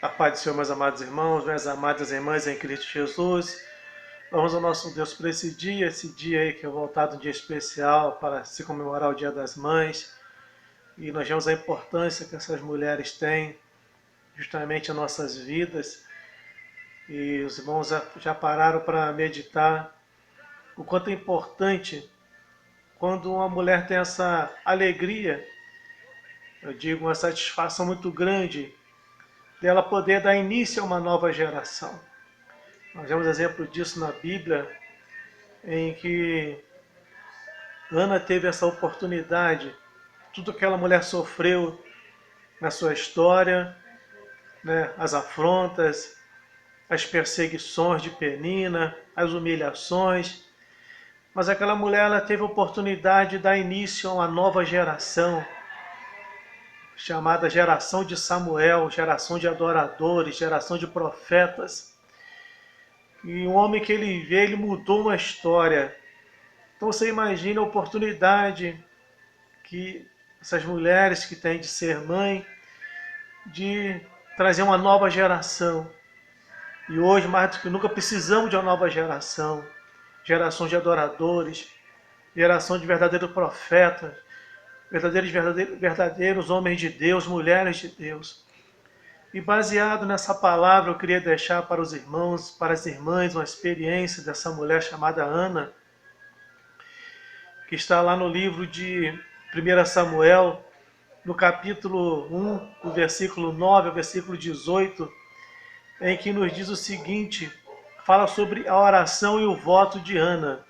A paz do Senhor, meus amados irmãos, minhas amadas irmãs em Cristo Jesus. Vamos ao nosso Deus por esse dia aí que é voltado um dia especial para se comemorar o Dia das Mães. E nós vemos a importância que essas mulheres têm justamente em nossas vidas. E os irmãos já pararam para meditar o quanto é importante quando uma mulher tem essa alegria, eu digo, uma satisfação muito grande dela poder dar início a uma nova geração. Nós vemos exemplo disso na Bíblia, em que Ana teve essa oportunidade, tudo que aquela mulher sofreu na sua história, né, as afrontas, as perseguições de Penina, as humilhações, mas aquela mulher ela teve a oportunidade de dar início a uma nova geração, chamada geração de Samuel, geração de adoradores, geração de profetas. E um homem que ele vê, ele mudou uma história. Então você imagina a oportunidade que essas mulheres que têm de ser mãe, de trazer uma nova geração. E hoje, mais do que nunca, precisamos de uma nova geração. Geração de adoradores, geração de verdadeiros profetas, verdadeiros homens de Deus, mulheres de Deus. E baseado nessa palavra, eu queria deixar para os irmãos, para as irmãs, uma experiência dessa mulher chamada Ana, que está lá no livro de 1 Samuel, no capítulo 1, do versículo 9 ao versículo 18, em que nos diz o seguinte, fala sobre a oração e o voto de Ana.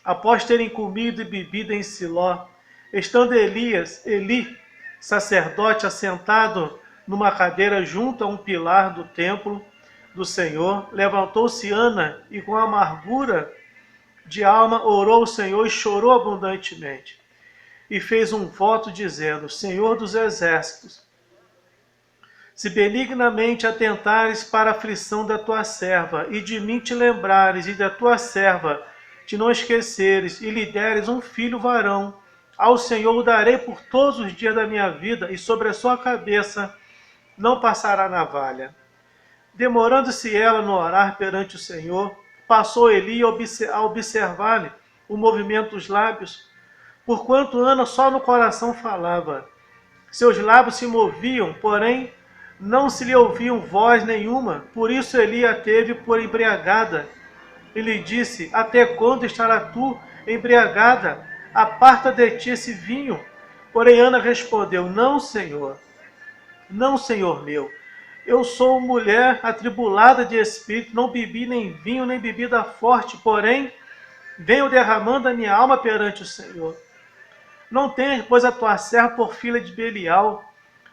Após terem comido e bebido em Siló, estando Eli, sacerdote, assentado numa cadeira junto a um pilar do templo do Senhor, levantou-se Ana e com amargura de alma orou ao Senhor e chorou abundantemente. E fez um voto dizendo, Senhor dos exércitos, se benignamente atentares para a aflição da tua serva, e de mim te lembrares, e da tua serva te não esqueceres, e lhe deres um filho varão, ao Senhor o darei por todos os dias da minha vida, e sobre a sua cabeça não passará navalha. Demorando-se ela no orar perante o Senhor, passou Eli a observar-lhe o movimento dos lábios, porquanto Ana só no coração falava. Seus lábios se moviam, porém não se lhe ouviam voz nenhuma. Por isso Eli a teve por embriagada. E lhe disse, até quando estarás tu embriagada? Aparta de ti esse vinho. Porém Ana respondeu, não, Senhor meu. Eu sou mulher atribulada de espírito, não bebi nem vinho, nem bebida forte, porém venho derramando a minha alma perante o Senhor. Não tenhas, pois, a tua serva por filha de Belial,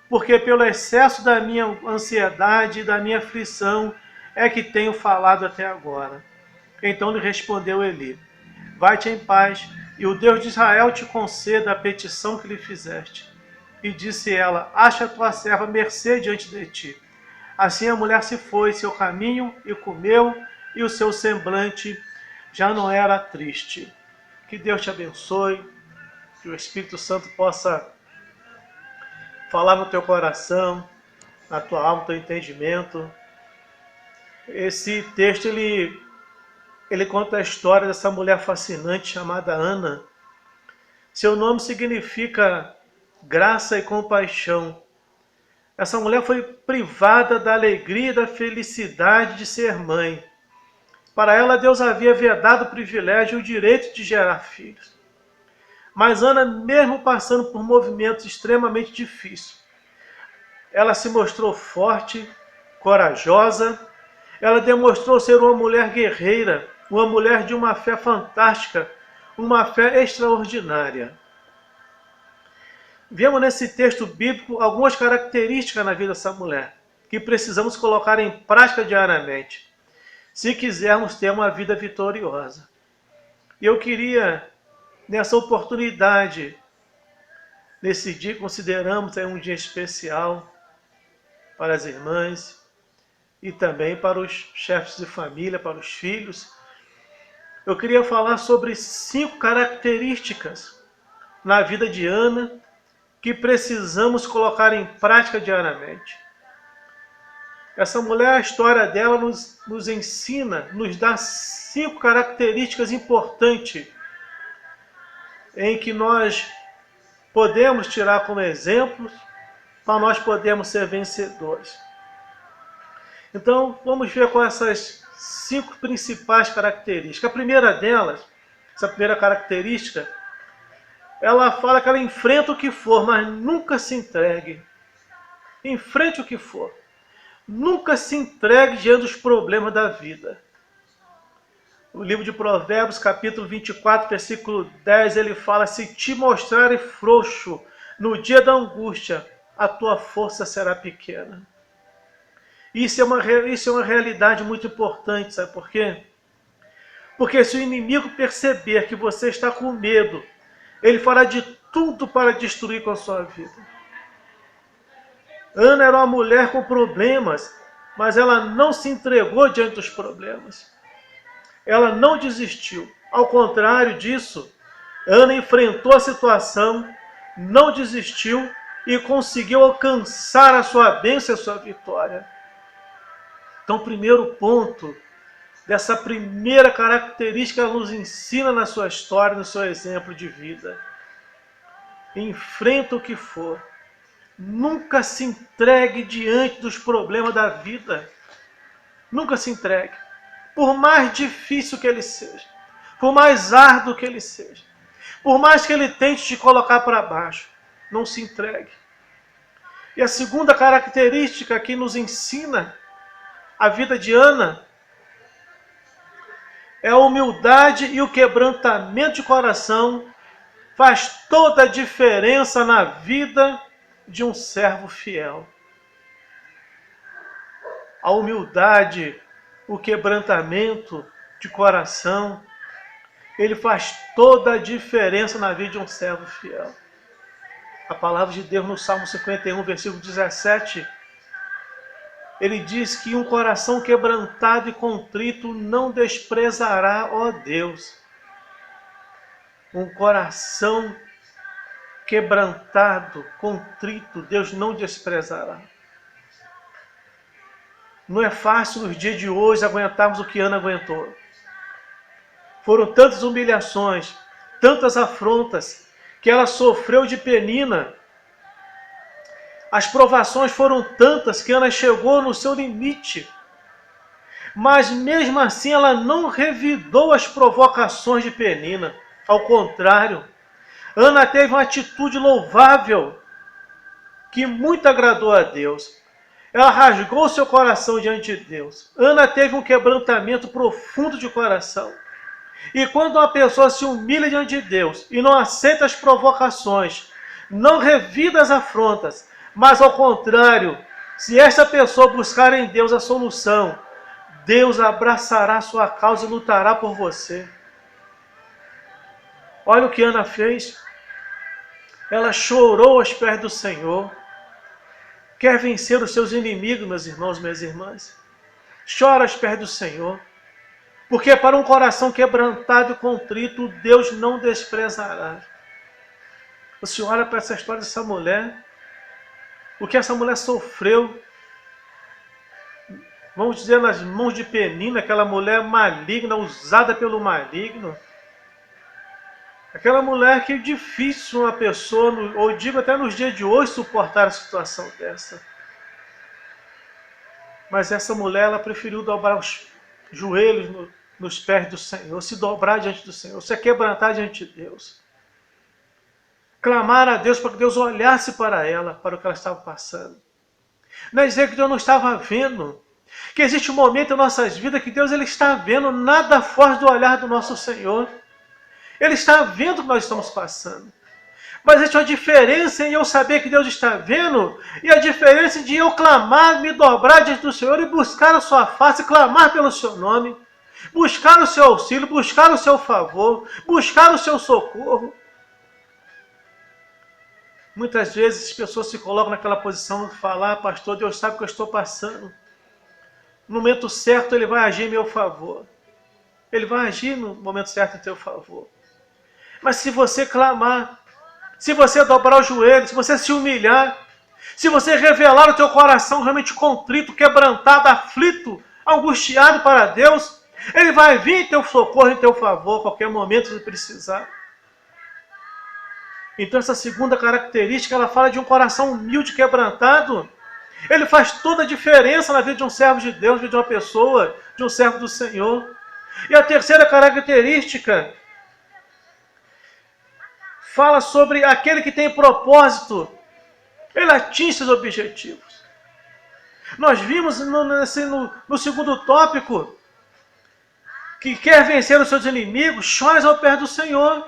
porque pelo excesso da minha ansiedade e da minha aflição é que tenho falado até agora. Então lhe respondeu Eli, vai-te em paz, e o Deus de Israel te conceda a petição que lhe fizeste. E disse ela, acha a tua serva mercê diante de ti. Assim a mulher se foi seu caminho e comeu, e o seu semblante já não era triste. Que Deus te abençoe, que o Espírito Santo possa falar no teu coração, na tua alma, no teu entendimento. Esse texto, ele conta a história dessa mulher fascinante chamada Ana. Seu nome significa graça e compaixão. Essa mulher foi privada da alegria e da felicidade de ser mãe. Para ela, Deus havia vedado o privilégio e o direito de gerar filhos. Mas Ana, mesmo passando por movimentos extremamente difíceis, ela se mostrou forte, corajosa, ela demonstrou ser uma mulher guerreira, uma mulher de uma fé fantástica, uma fé extraordinária. Vemos nesse texto bíblico algumas características na vida dessa mulher, que precisamos colocar em prática diariamente, se quisermos ter uma vida vitoriosa. E eu queria, nessa oportunidade, nesse dia que consideramos um dia especial para as irmãs e também para os chefes de família, para os filhos, eu queria falar sobre 5 características na vida de Ana que precisamos colocar em prática diariamente. Essa mulher, a história dela nos ensina, nos dá 5 características importantes em que nós podemos tirar como exemplos para nós podermos ser vencedores. Então, vamos ver quais essas 5 principais características. A primeira delas, essa primeira característica, ela fala que ela enfrenta o que for, mas nunca se entregue. Enfrente o que for. Nunca se entregue diante dos problemas da vida. O livro de Provérbios, capítulo 24, versículo 10, ele fala: se te mostrares frouxo no dia da angústia, a tua força será pequena. Isso é uma realidade muito importante, sabe por quê? Porque se o inimigo perceber que você está com medo, ele fará de tudo para destruir com a sua vida. Ana era uma mulher com problemas, mas ela não se entregou diante dos problemas. Ela não desistiu. Ao contrário disso, Ana enfrentou a situação, não desistiu e conseguiu alcançar a sua bênção e a sua vitória. Então, o primeiro ponto dessa primeira característica, ela nos ensina na sua história, no seu exemplo de vida. Enfrenta o que for. Nunca se entregue diante dos problemas da vida. Nunca se entregue. Por mais difícil que ele seja. Por mais árduo que ele seja. Por mais que ele tente te colocar para baixo. Não se entregue. E a segunda característica que nos ensina a vida de Ana é a humildade e o quebrantamento de coração. Faz toda a diferença na vida de um servo fiel. A humildade, o quebrantamento de coração, ele faz toda a diferença na vida de um servo fiel. A palavra de Deus no Salmo 51, versículo 17, ele diz que um coração quebrantado e contrito não desprezará, ó Deus. Um coração quebrantado, contrito, Deus não desprezará. Não é fácil nos dias de hoje aguentarmos o que Ana aguentou. Foram tantas humilhações, tantas afrontas que ela sofreu de Penina. As provações foram tantas que Ana chegou no seu limite. Mas mesmo assim ela não revidou as provocações de Penina. Ao contrário, Ana teve uma atitude louvável que muito agradou a Deus. Ela rasgou seu coração diante de Deus. Ana teve um quebrantamento profundo de coração. E quando uma pessoa se humilha diante de Deus e não aceita as provocações, não revida as afrontas, mas ao contrário, se esta pessoa buscar em Deus a solução, Deus abraçará a sua causa e lutará por você. Olha o que Ana fez. Ela chorou aos pés do Senhor. Quer vencer os seus inimigos, meus irmãos, minhas irmãs? Chora aos pés do Senhor. Porque para um coração quebrantado e contrito, Deus não desprezará. Você olha para essa história dessa mulher, o que essa mulher sofreu, vamos dizer, nas mãos de Penina, aquela mulher maligna, usada pelo maligno. Aquela mulher que é difícil uma pessoa, ou digo até nos dias de hoje, suportar a situação dessa. Mas essa mulher, ela preferiu dobrar os joelhos nos pés do Senhor, se dobrar diante do Senhor, se quebrantar diante de Deus. Clamar a Deus para que Deus olhasse para ela, para o que ela estava passando. Não é dizer que Deus não estava vendo, que existe um momento em nossas vidas que Deus ele está vendo, nada foge do olhar do nosso Senhor. Ele está vendo o que nós estamos passando. Mas existe uma diferença em eu saber que Deus está vendo e a diferença de eu clamar, me dobrar diante do Senhor e buscar a sua face, clamar pelo seu nome, buscar o seu auxílio, buscar o seu favor, buscar o seu socorro. Muitas vezes as pessoas se colocam naquela posição de falar: pastor, Deus sabe o que eu estou passando. No momento certo Ele vai agir em meu favor. Ele vai agir no momento certo em teu favor. Mas se você clamar, se você dobrar o joelho, se você se humilhar, Se você revelar o teu coração realmente contrito, quebrantado, aflito, angustiado para Deus, Ele vai vir em teu socorro, em teu favor, a qualquer momento que precisar. Então essa segunda característica, ela fala de um coração humilde, quebrantado. Ele faz toda a diferença na vida de um servo de Deus, na vida de uma pessoa, de um servo do Senhor. E a terceira característica fala sobre aquele que tem propósito. Ele atinge seus objetivos. Nós vimos no segundo tópico que quer vencer os seus inimigos, chore ao pé do Senhor.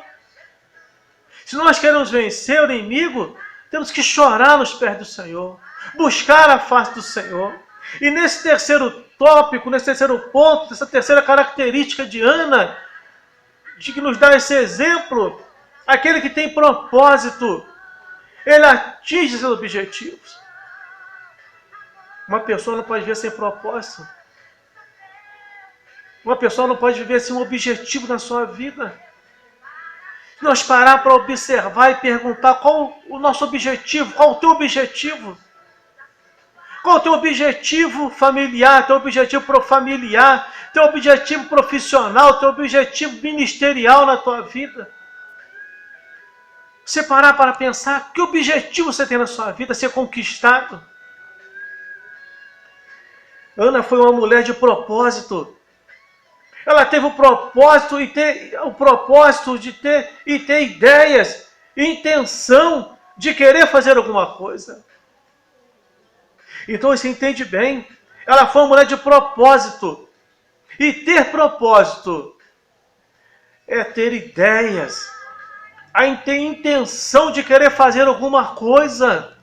Se nós queremos vencer o inimigo, temos que chorar nos pés do Senhor, buscar a face do Senhor. E nesse terceiro tópico, nesse terceiro ponto, nessa terceira característica de Ana, de que nos dá esse exemplo, aquele que tem propósito, ele atinge seus objetivos. Uma pessoa não pode viver sem propósito. Uma pessoa não pode viver sem um objetivo na sua vida. Se nós parar para observar e perguntar qual o nosso objetivo, qual o teu objetivo? Qual o teu objetivo familiar, teu objetivo familiar, teu objetivo profissional, teu objetivo ministerial na tua vida? Você parar para pensar que objetivo você tem na sua vida, ser conquistado. Ana foi uma mulher de propósito. Ela teve o propósito de ter ideias, intenção de querer fazer alguma coisa. Então você entende bem, ela foi uma mulher de propósito. E ter propósito é ter ideias, ter intenção de querer fazer alguma coisa.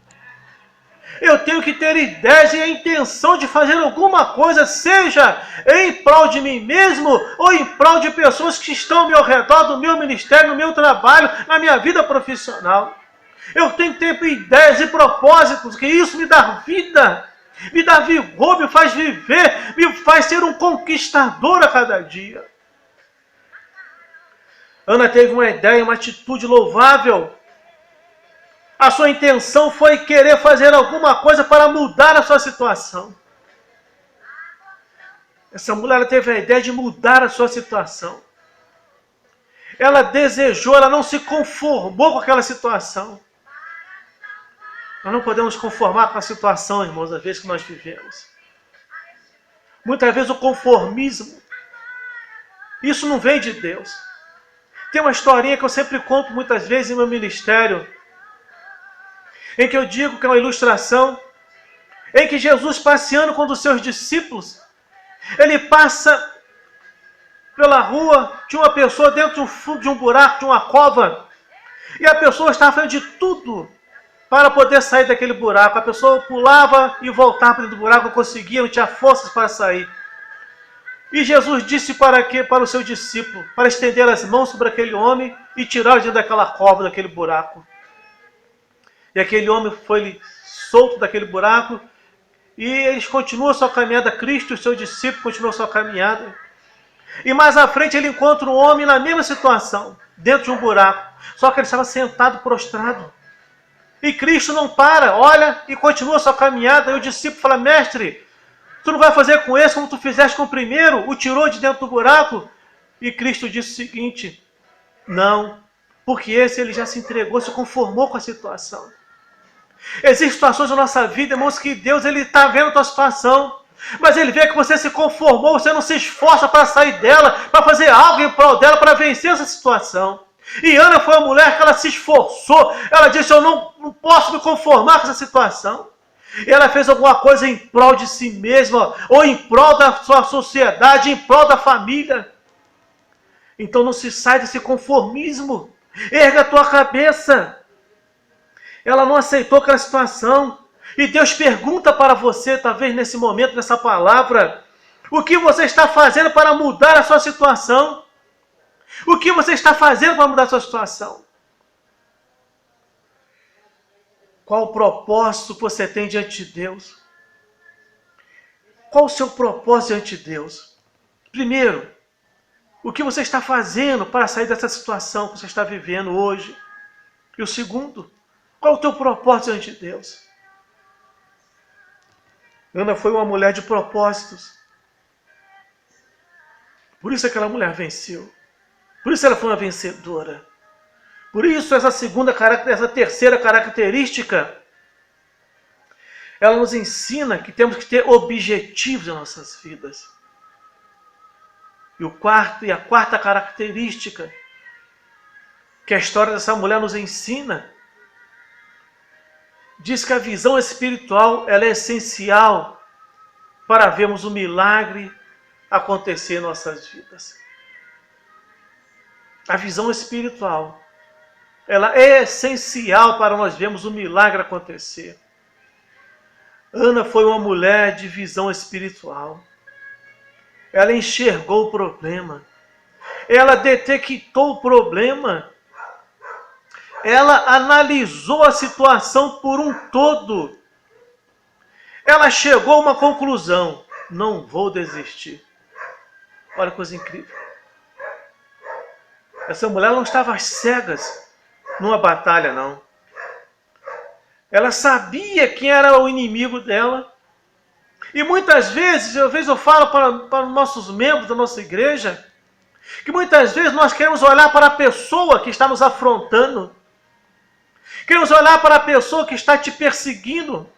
Eu tenho que ter ideias e a intenção de fazer alguma coisa, seja em prol de mim mesmo ou em prol de pessoas que estão ao meu redor, do meu ministério, no meu trabalho, na minha vida profissional. Eu tenho que ter ideias e propósitos, que isso me dá vida, me dá vigor, me faz viver, me faz ser um conquistador a cada dia. Ana teve uma ideia, uma atitude louvável. A sua intenção foi querer fazer alguma coisa para mudar a sua situação. Essa mulher teve a ideia de mudar a sua situação. Ela desejou, ela não se conformou com aquela situação. Nós não podemos conformar com a situação, irmãos, às vezes que nós vivemos. Muitas vezes o conformismo, isso não vem de Deus. Tem uma historinha que eu sempre conto muitas vezes em meu ministério, em que eu digo que é uma ilustração, em que Jesus, passeando com os seus discípulos, ele passa pela rua, tinha uma pessoa dentro de um fundo de um buraco, de uma cova, e a pessoa estava fazendo de tudo para poder sair daquele buraco. A pessoa pulava e voltava para dentro do buraco, não conseguia, não tinha forças para sair. E Jesus disse para o seu discípulo, para estender as mãos sobre aquele homem e tirá-lo de dentro daquela cova, daquele buraco. E aquele homem foi solto daquele buraco e eles continuam a sua caminhada. Cristo e o seu discípulo continuam a sua caminhada. E mais à frente ele encontra um homem na mesma situação, dentro de um buraco. Só que ele estava sentado, prostrado. E Cristo não para, olha e continua a sua caminhada. E o discípulo fala: mestre, tu não vai fazer com esse como tu fizeste com o primeiro? O tirou de dentro do buraco? E Cristo disse o seguinte: não, porque esse ele já se entregou, se conformou com a situação. Existem situações na nossa vida, irmãos, que Deus ele está vendo a tua situação, mas ele vê que você se conformou, você não se esforça para sair dela, para fazer algo em prol dela, para vencer essa situação. E Ana foi uma mulher que ela se esforçou, ela disse: eu não posso me conformar com essa situação. E ela fez alguma coisa em prol de si mesma, ou em prol da sua sociedade, em prol da família. Então não se sai desse conformismo, erga a tua cabeça. Ela não aceitou aquela situação. E Deus pergunta para você, talvez nesse momento, nessa palavra: o que você está fazendo para mudar a sua situação? O que você está fazendo para mudar a sua situação? Qual o propósito que você tem diante de Deus? Qual o seu propósito diante de Deus? Primeiro, o que você está fazendo para sair dessa situação que você está vivendo hoje? E o segundo, qual o teu propósito diante de Deus? Ana foi uma mulher de propósitos. Por isso aquela mulher venceu. Por isso ela foi uma vencedora. Por isso essa terceira característica, ela nos ensina que temos que ter objetivos em nossas vidas. E a quarta característica que a história dessa mulher nos ensina, diz que a visão espiritual ela é essencial para vermos o milagre acontecer em nossas vidas. A visão espiritual ela é essencial para nós vermos o milagre acontecer. Ana foi uma mulher de visão espiritual. Ela enxergou o problema. Ela detectou o problema. Ela analisou a situação por um todo. Ela chegou a uma conclusão. Não vou desistir. Olha que coisa incrível. Essa mulher não estava às cegas numa batalha, não. Ela sabia quem era o inimigo dela. E muitas vezes eu falo para os nossos membros da nossa igreja, que muitas vezes nós queremos olhar para a pessoa que está nos afrontando. Queremos olhar para a pessoa que está te perseguindo.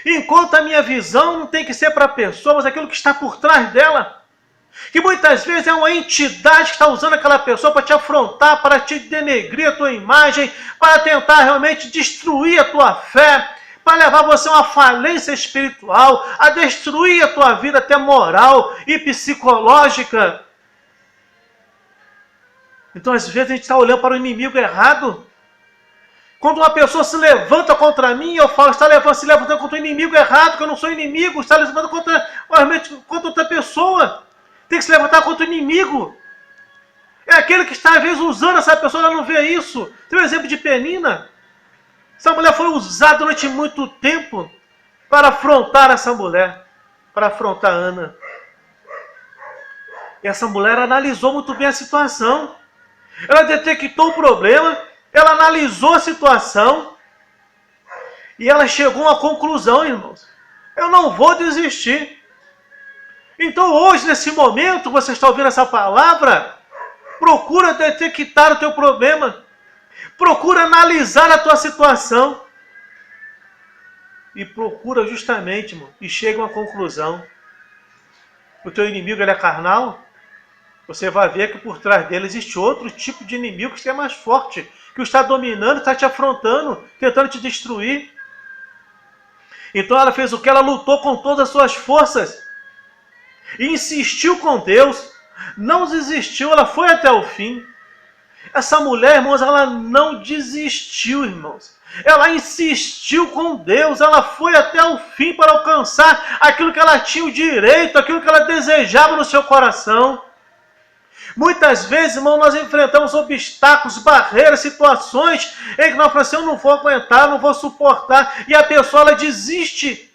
Enquanto a minha visão não tem que ser para a pessoa, mas aquilo que está por trás dela. Que muitas vezes é uma entidade que está usando aquela pessoa para te afrontar, para te denegrir a tua imagem, para tentar realmente destruir a tua fé, para levar você a uma falência espiritual, a destruir a tua vida até moral e psicológica. Então, às vezes, a gente está olhando para o inimigo errado. Quando uma pessoa se levanta contra mim, eu falo, está se levantando contra o inimigo errado, que eu não sou inimigo, está levantando contra outra pessoa. Tem que se levantar contra o inimigo. É aquele que está, às vezes, usando essa pessoa, ela não vê isso. Tem um exemplo de Penina. Essa mulher foi usada durante muito tempo para afrontar essa mulher, para afrontar Ana. E essa mulher analisou muito bem a situação. Ela detectou o problema, ela analisou a situação e ela chegou a uma conclusão, irmãos. Eu não vou desistir. Então hoje, nesse momento, você está ouvindo essa palavra, procura detectar o teu problema. Procura analisar a tua situação. E procura justamente, irmão, e chega a uma conclusão. O teu inimigo ele é carnal? Você vai ver que por trás dele existe outro tipo de inimigo que é mais forte, que o está dominando, está te afrontando, tentando te destruir. Então ela fez o que? Ela lutou com todas as suas forças. E insistiu com Deus. Não desistiu, ela foi até o fim. Essa mulher, irmãos, ela não desistiu, irmãos. Ela insistiu com Deus, ela foi até o fim para alcançar aquilo que ela tinha o direito, aquilo que ela desejava no seu coração. Muitas vezes, irmão, nós enfrentamos obstáculos, barreiras, situações em que nós falamos assim, eu não vou aguentar, não vou suportar, e a pessoa ela desiste.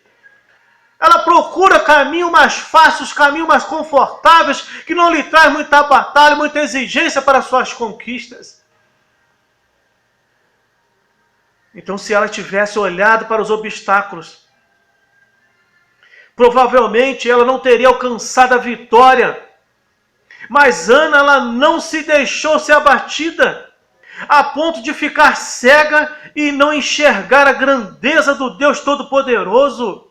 Ela procura caminhos mais fáceis, caminhos mais confortáveis, que não lhe traz muita batalha, muita exigência para suas conquistas. Então, se ela tivesse olhado para os obstáculos, provavelmente ela não teria alcançado a vitória. Mas Ana, ela não se deixou ser abatida, a ponto de ficar cega e não enxergar a grandeza do Deus Todo-Poderoso.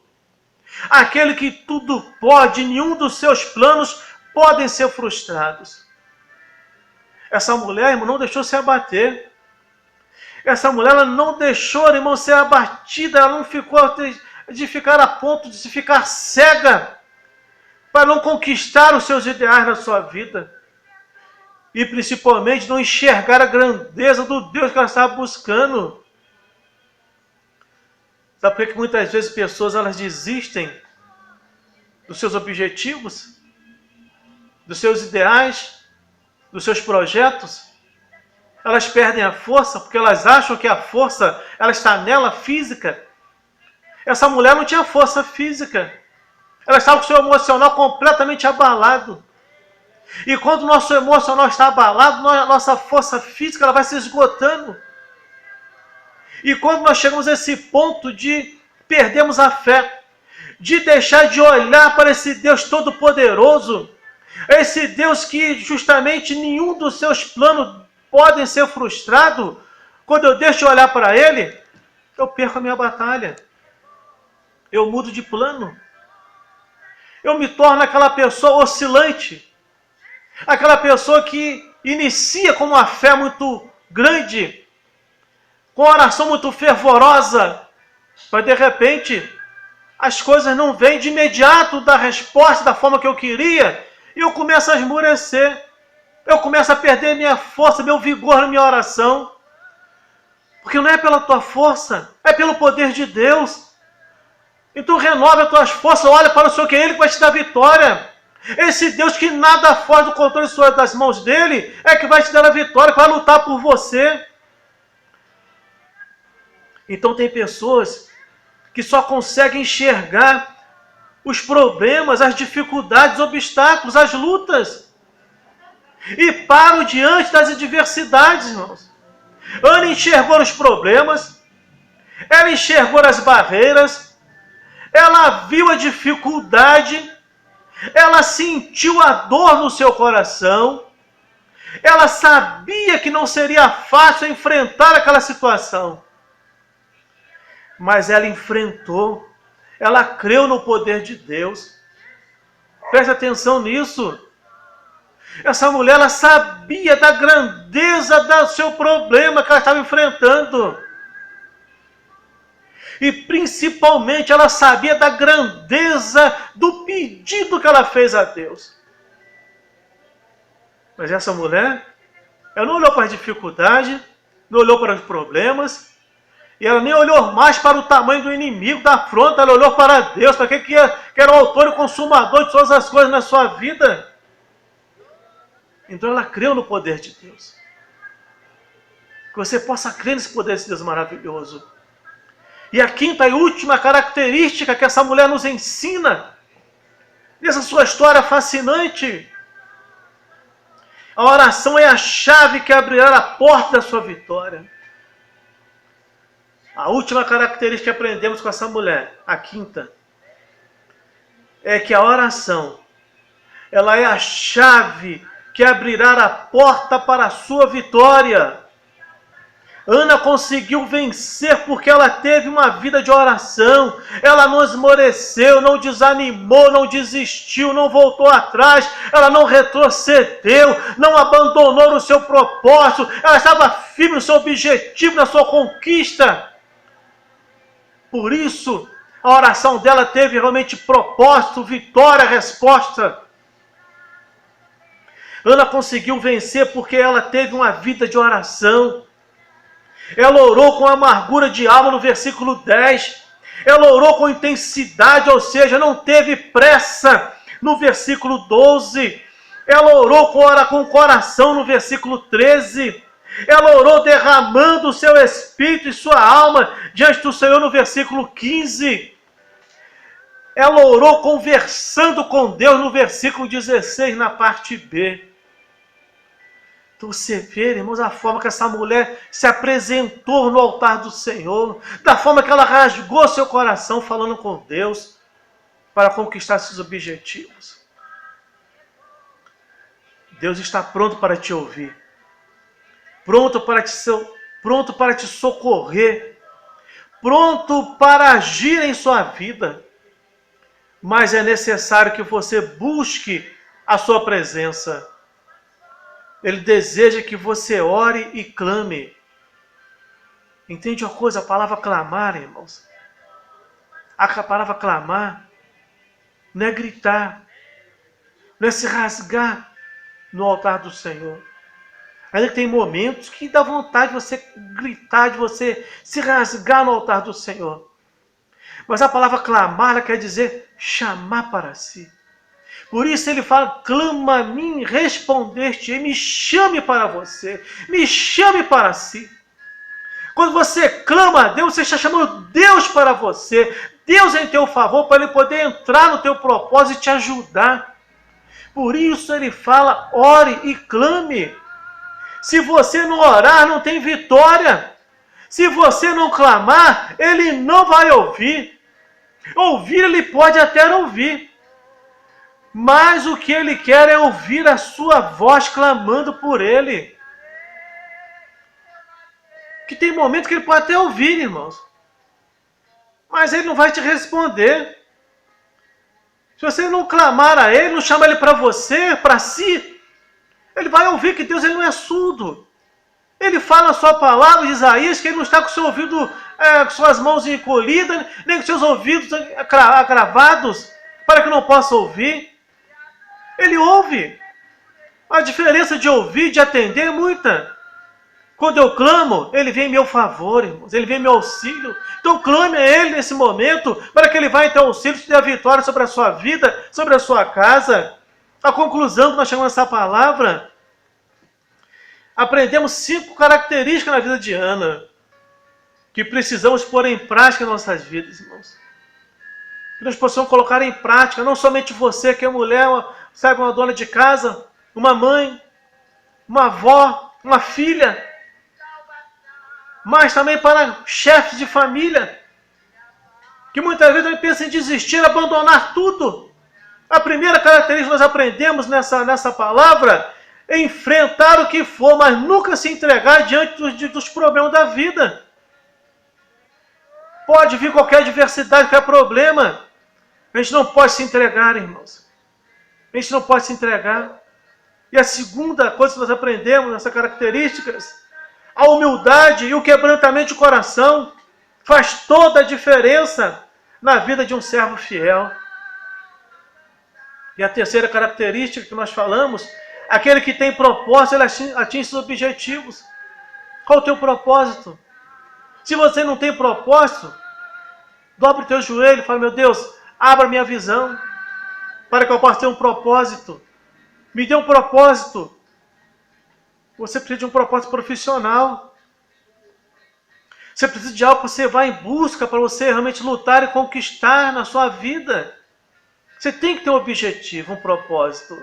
Aquele que tudo pode, nenhum dos seus planos podem ser frustrados. Essa mulher, irmão, não deixou se abater. Essa mulher, ela não deixou, irmão, ser abatida. Ela não ficou de ficar a ponto de se ficar cega para não conquistar os seus ideais na sua vida. E principalmente não enxergar a grandeza do Deus que ela estava buscando. Sabe por que muitas vezes pessoas elas desistem dos seus objetivos, dos seus ideais, dos seus projetos? Elas perdem a força porque elas acham que a força ela está nela física. Essa mulher não tinha força física. Ela estava com o seu emocional completamente abalado. E quando o nosso emocional está abalado, a nossa força física ela vai se esgotando. E quando nós chegamos a esse ponto de perdermos a fé, de deixar de olhar para esse Deus Todo-Poderoso, esse Deus que justamente nenhum dos seus planos podem ser frustrados. Quando eu deixo de olhar para Ele, eu perco a minha batalha. Eu mudo de plano. Eu me torno aquela pessoa oscilante. Aquela pessoa que inicia com uma fé muito grande, com uma oração muito fervorosa, mas de repente as coisas não vêm de imediato da resposta da forma que eu queria, e eu começo a esmorecer. Eu começo a perder minha força, meu vigor na minha oração. Porque não é pela tua força, é pelo poder de Deus. Então renova as tuas forças, olha para o Senhor, que é Ele que vai te dar vitória. Esse Deus que nada foge do controle das mãos dEle, é que vai te dar a vitória, que vai lutar por você. Então tem pessoas que só conseguem enxergar os problemas, as dificuldades, os obstáculos, as lutas. E param diante das adversidades, irmãos. Ana enxergou os problemas, ela enxergou as barreiras, ela viu a dificuldade, ela sentiu a dor no seu coração, ela sabia que não seria fácil enfrentar aquela situação. Mas ela enfrentou, ela creu no poder de Deus. Preste atenção nisso. Essa mulher, ela sabia da grandeza do seu problema que ela estava enfrentando. E principalmente ela sabia da grandeza do pedido que ela fez a Deus. Mas essa mulher, ela não olhou para as dificuldades, não olhou para os problemas, e ela nem olhou mais para o tamanho do inimigo, da afronta, ela olhou para Deus, para que era o autor e consumador de todas as coisas na sua vida. Então ela creu no poder de Deus. Que você possa crer nesse poder desse Deus maravilhoso. E a quinta e última característica que essa mulher nos ensina, nessa sua história fascinante, a oração é a chave que abrirá a porta da sua vitória. A última característica que aprendemos com essa mulher, a quinta, é que a oração, ela é a chave que abrirá a porta para a sua vitória. Ana conseguiu vencer porque ela teve uma vida de oração. Ela não esmoreceu, não desanimou, não desistiu, não voltou atrás. Ela não retrocedeu, não abandonou o seu propósito. Ela estava firme no seu objetivo, na sua conquista. Por isso, a oração dela teve realmente propósito, vitória, resposta. Ana conseguiu vencer porque ela teve uma vida de oração. Ela orou com amargura de alma no versículo 10. Ela orou com intensidade, ou seja, não teve pressa no versículo 12. Ela orou com o coração no versículo 13. Ela orou derramando o seu espírito e sua alma diante do Senhor no versículo 15. Ela orou conversando com Deus no versículo 16, na parte B. Então você vê, irmãos, a forma que essa mulher se apresentou no altar do Senhor, da forma que ela rasgou seu coração falando com Deus para conquistar seus objetivos. Deus está pronto para te ouvir, pronto para te socorrer, pronto para agir em sua vida. Mas é necessário que você busque a sua presença. Ele deseja que você ore e clame. Entende uma coisa? A palavra clamar, irmãos. A palavra clamar não é gritar, não é se rasgar no altar do Senhor. Ainda tem momentos que dá vontade de você gritar, de você se rasgar no altar do Senhor. Mas a palavra clamar, ela quer dizer chamar para si. Por isso ele fala, clama a mim, respondeste, e me chame para você, me chame para si. Quando você clama a Deus, você está chamando Deus para você, Deus em teu favor, para Ele poder entrar no teu propósito e te ajudar. Por isso ele fala, ore e clame. Se você não orar, não tem vitória. Se você não clamar, Ele não vai ouvir. Ouvir ele pode até ouvir, mas o que ele quer é ouvir a sua voz clamando por ele. Que tem momentos que ele pode até ouvir, irmãos, mas ele não vai te responder. Se você não clamar a ele, não chamar ele para você, para si, ele vai ouvir que Deus ele não é surdo. Ele fala a sua palavra de Isaías, que ele não está com seu ouvido, com suas mãos encolhidas, nem com seus ouvidos agravados, para que não possa ouvir. Ele ouve. A diferença de ouvir e de atender é muita. Quando eu clamo, ele vem em meu favor, irmãos. Ele vem em meu auxílio. Então clame a ele nesse momento, para que ele vá em teu auxílio, te dê a vitória sobre a sua vida, sobre a sua casa. A conclusão que nós chamamos essa palavra, aprendemos 5 características na vida de Ana, que precisamos pôr em prática em nossas vidas, irmãos. Que nós possamos colocar em prática, não somente você que é mulher, sabe, uma dona de casa, uma mãe, uma avó, uma filha, mas também para chefes de família, que muitas vezes pensam em desistir, abandonar tudo. A primeira característica que nós aprendemos nessa palavra é enfrentar o que for, mas nunca se entregar diante dos problemas da vida. Pode vir qualquer adversidade, qualquer problema. A gente não pode se entregar, irmãos. A gente não pode se entregar. E a segunda coisa que nós aprendemos nessas características, a humildade e o quebrantamento de coração faz toda a diferença na vida de um servo fiel. E a terceira característica que nós falamos, aquele que tem propósito, ele atinge seus objetivos. Qual o teu propósito? Se você não tem propósito, dobre o teu joelho e fala, meu Deus, abra minha visão, para que eu possa ter um propósito. Me dê um propósito. Você precisa de um propósito profissional. Você precisa de algo que você vai em busca para você realmente lutar e conquistar na sua vida. Você tem que ter um objetivo, um propósito.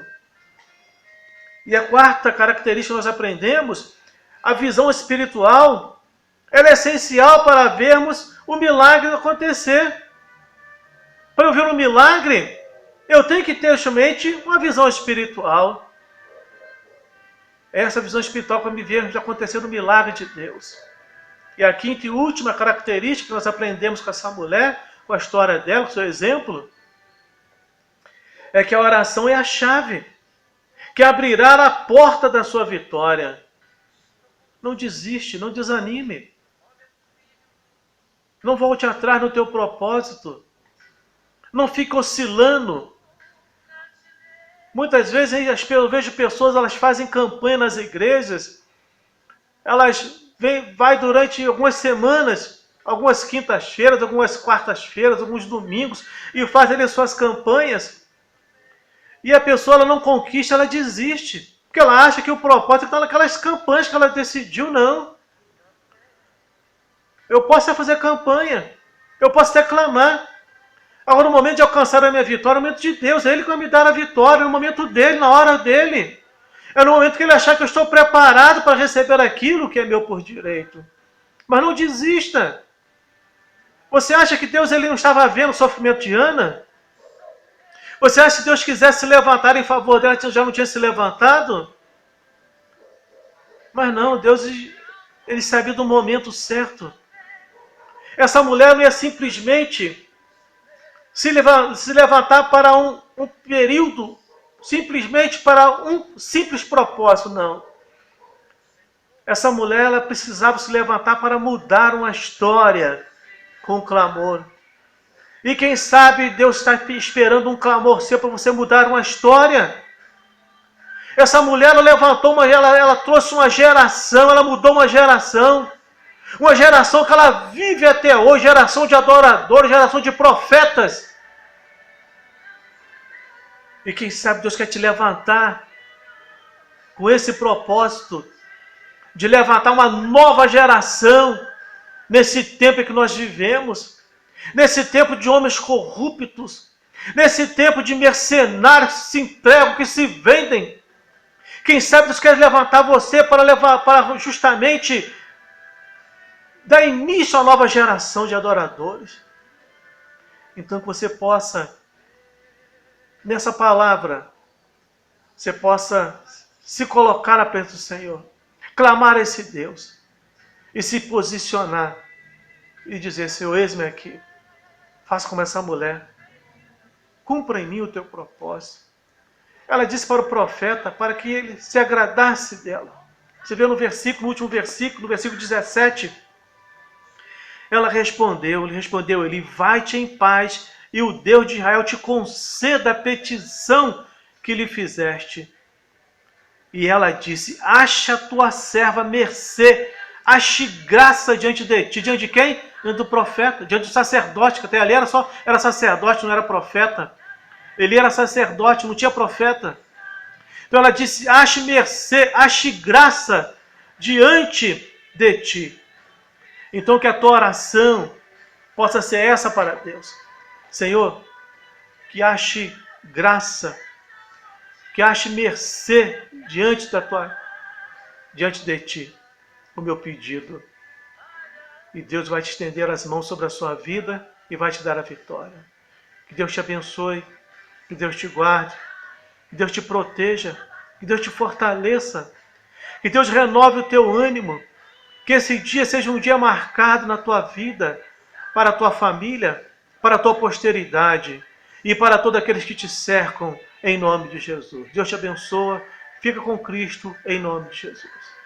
E a quarta característica que nós aprendemos, a visão espiritual, ela é essencial para vermos o milagre acontecer. Para eu ver um milagre, eu tenho que ter somente uma visão espiritual. Essa visão espiritual para me ver acontecer o milagre de Deus. E a quinta e última característica que nós aprendemos com essa mulher, com a história dela, com o seu exemplo, é que a oração é a chave que abrirá a porta da sua vitória. Não desiste, não desanime. Não volte atrás no teu propósito. Não fique oscilando. Muitas vezes eu vejo pessoas, elas fazem campanha nas igrejas, elas vai durante algumas semanas, algumas quintas-feiras, algumas quartas-feiras, alguns domingos, e fazem ali suas campanhas, e a pessoa ela não conquista, ela desiste, porque ela acha que o propósito está naquelas campanhas que ela decidiu. Não. Eu posso até fazer campanha, eu posso até clamar. Agora, no momento de alcançar a minha vitória, é o momento de Deus, é Ele que vai me dar a vitória, é o momento dEle, na hora dEle. É no momento que Ele achar que eu estou preparado para receber aquilo que é meu por direito. Mas não desista. Você acha que Deus ele não estava vendo o sofrimento de Ana? Você acha que se Deus quisesse se levantar em favor dela, já não tinha se levantado? Mas não, Deus ele sabia do momento certo. Essa mulher não ia simplesmente se levantar para um período, simplesmente para um simples propósito, não. Essa mulher ela precisava se levantar para mudar uma história com clamor. E quem sabe Deus está esperando um clamor seu para você mudar uma história. Essa mulher ela levantou, ela trouxe uma geração, ela mudou uma geração. Uma geração que ela vive até hoje, geração de adoradores, geração de profetas. E quem sabe Deus quer te levantar com esse propósito de levantar uma nova geração nesse tempo em que nós vivemos, nesse tempo de homens corruptos, nesse tempo de mercenários que se entregam, que se vendem. Quem sabe Deus quer levantar você para justamente dar início à nova geração de adoradores. Então que você possa, nessa palavra, você possa se colocar na presença do Senhor, clamar a esse Deus e se posicionar e dizer: Senhor, eis-me aqui, faça como essa mulher, cumpra em mim o teu propósito. Ela disse para o profeta para que ele se agradasse dela. Você vê no último versículo, no versículo 17, ela ele respondeu, ele: vai-te em paz e o Deus de Israel te conceda a petição que lhe fizeste. E ela disse: acha tua serva mercê, ache graça diante de ti. Diante de quem? Diante do profeta, diante do sacerdote, que até ali era sacerdote, não era profeta. Ele era sacerdote, não tinha profeta. Então ela disse: ache mercê, ache graça diante de ti. Então que a tua oração possa ser essa para Deus. Senhor, que ache graça, que ache mercê diante de ti, o meu pedido. E Deus vai te estender as mãos sobre a sua vida e vai te dar a vitória. Que Deus te abençoe, que Deus te guarde, que Deus te proteja, que Deus te fortaleça, que Deus renove o teu ânimo, que esse dia seja um dia marcado na tua vida, para a tua família, para a tua posteridade e para todos aqueles que te cercam, em nome de Jesus. Deus te abençoa, fica com Cristo, em nome de Jesus.